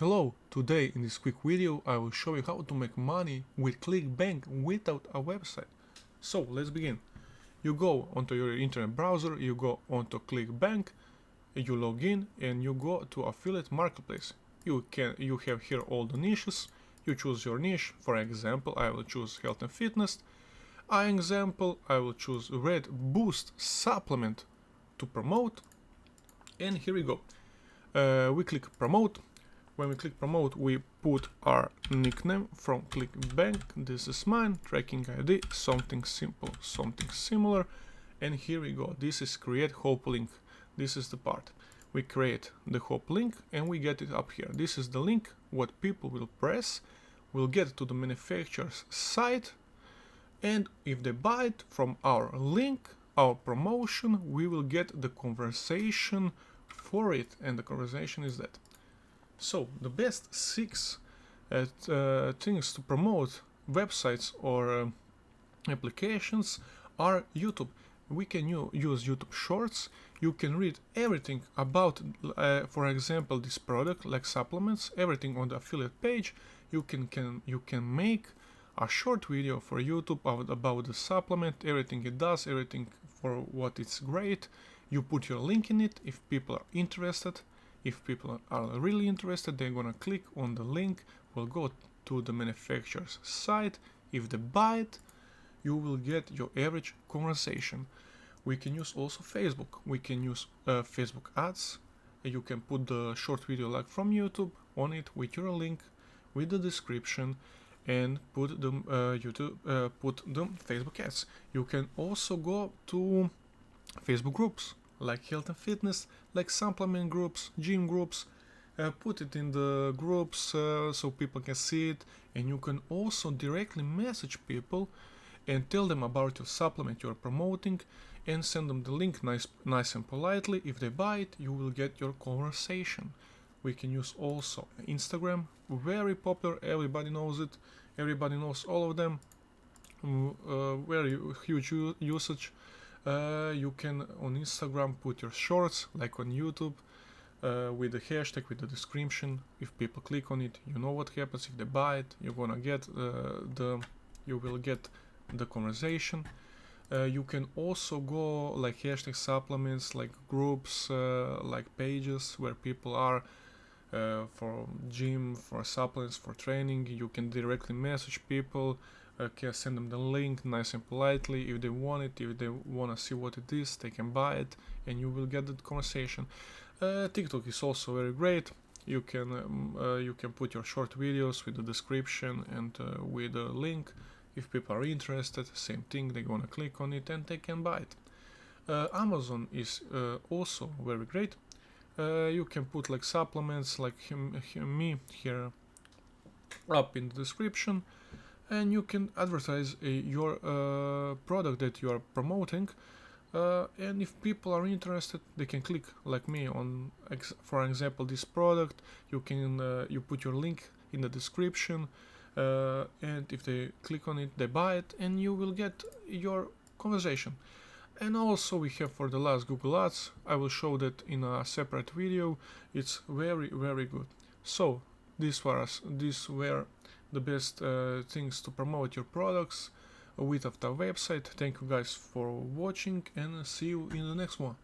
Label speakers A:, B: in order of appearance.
A: Hello, today in this quick video I will show you how to make money with Clickbank without a website. So let's begin. You go onto your internet browser, you go onto Clickbank, you log in and you go to affiliate marketplace. You have here all the niches, you choose your niche. For example, I will choose health and fitness. I will choose Red Boost supplement to promote, and here we go. We click promote. When we click promote, we put our nickname from Clickbank. This is mine, tracking ID, something simple, something similar. And here we go. This is create hope link. This is the part. We create the hope link and we get it up here. This is the link what people will press, will get to the manufacturer's site, and if they buy it from our link, our promotion, we will get the conversation for it, and the conversation is that. So the best 6 things to promote websites or applications are YouTube. We can use YouTube Shorts. You can read everything about, for example, this product, like supplements, everything on the affiliate page. You can make a short video for YouTube about the supplement, everything it does, everything for what it's great. You put your link in it if people are interested. If people are really interested, they're gonna click on the link, will go to the manufacturer's site. If they buy it, you will get your average conversation. We can use also Facebook. We can use Facebook ads. You can put the short video like from YouTube on it with your link, with the description, and put the Facebook ads. You can also go to Facebook groups like health and fitness, like supplement groups, gym groups. Put it in the groups so people can see it, and you can also directly message people and tell them about your supplement you're promoting and send them the link nice and politely. If they buy it, you will get your conversation. We can use also Instagram, very popular, everybody knows it, everybody knows all of them, very huge usage. You can on Instagram put your shorts like on YouTube with the hashtag, with the description. If people click on it, you know what happens. If they buy it, you're gonna get you will get the conversation. You can also go like hashtag supplements, like groups, like pages where people are for gym, for supplements, for training. You can directly message people. Can send them the link nice and politely. If they want it, if they want to see what it is, they can buy it and you will get that conversation. TikTok is also very great. You can put your short videos with the description and with a link. If people are interested, same thing, they're gonna click on it and they can buy it. Amazon is also very great. You can put like supplements like me here up in the description, and you can advertise your product that you are promoting, and if people are interested, they can click like me on, for example, this product. You can you put your link in the description, and if they click on it, they buy it, and you will get your conversation. And also we have for the last Google Ads. I will show that in a separate video. It's very good. So these were the best things to promote your products without a website. Thank you guys for watching and see you in the next one.